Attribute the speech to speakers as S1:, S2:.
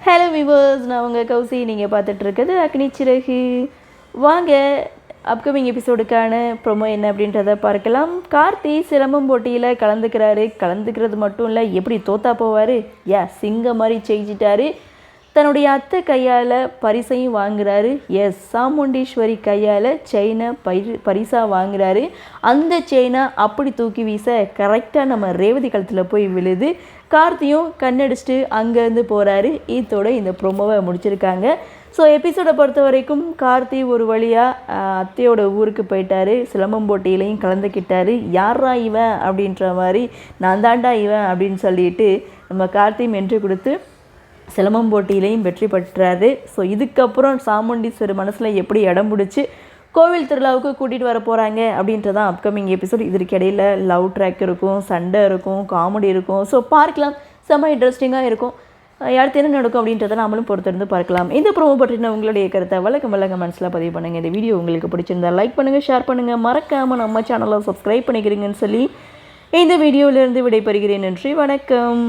S1: Hello viewers, நான் உங்கள் கௌசி. நீங்கள் பார்த்துட்டு இருக்கிறது அக்னி சிறகு. வாங்க அப்கமிங் எபிசோடுக்கான ப்ரொமோ என்ன அப்படின்றத பார்க்கலாம். கார்த்தி சிலம்பம் போட்டியில் கலந்துக்கிறது மட்டும் இல்லை, எப்படி தோத்தா போவார், சிங்கம் மாதிரி செஞ்சிட்டாரு. தன்னுடைய அத்தை கையால் பரிசையும் வாங்குறாரு. சாமுண்டீஸ்வரி கையால் செயினை பரிசாக வாங்குறாரு. அந்த செயினை அப்படி தூக்கி வீச கரெக்டாக நம்ம ரேவதி கழுத்தில் போய் விழுது. கார்த்தியும் கண்ணடிச்சிட்டு அங்கேருந்து போகிறாரு. இதோட இந்த ப்ரோமோவை முடிச்சிருக்காங்க. ஸோ எபிசோடை பொறுத்த வரைக்கும் கார்த்தி ஒரு வழியாக அத்தையோட ஊருக்கு போயிட்டாரு. சிலம்பம் போட்டியிலையும் கலந்துக்கிட்டாரு. யாரா இவன் அப்படின்ற மாதிரி, நான் தாண்டா இவன் அப்படின்னு சொல்லிட்டு நம்ம கார்த்தியும் வென்று கொடுத்து சிலம்பம் போட்டியிலையும் வெற்றி பெற்றாரு. ஸோ இதுக்கப்புறம் சாமுண்டீஸ்வரர் மனசில் எப்படி இடம் பிடிச்சி கோவில் திருவிழாவுக்கு கூட்டிகிட்டு வர போகிறாங்க அப்படின்றதான் அப்கமிங் எபிசோட். இதற்கு இடையில் லவ் ட்ராக் இருக்கும், சண்டை இருக்கும், காமெடி இருக்கும். ஸோ பார்க்கலாம், செம்ம இன்ட்ரெஸ்டிங்காக இருக்கும். அடுத்து என்ன நடக்கும் அப்படின்றத நாமளும் பொறுத்திருந்து பார்க்கலாம். இந்த ப்ரோமோ பற்றின உங்களுடைய கருத்தை வழக்கம் மனசில் பதிவு பண்ணுங்கள். இந்த வீடியோ உங்களுக்கு பிடிச்சிருந்தா லைக் பண்ணுங்கள், ஷேர் பண்ணுங்கள், மறக்காமல் நம்ம சேனலை சப்ஸ்கிரைப் பண்ணிக்கிறீங்கன்னு சொல்லி இந்த வீடியோவிலேருந்து விடைபெறுகிறேன். நன்றி, வணக்கம்.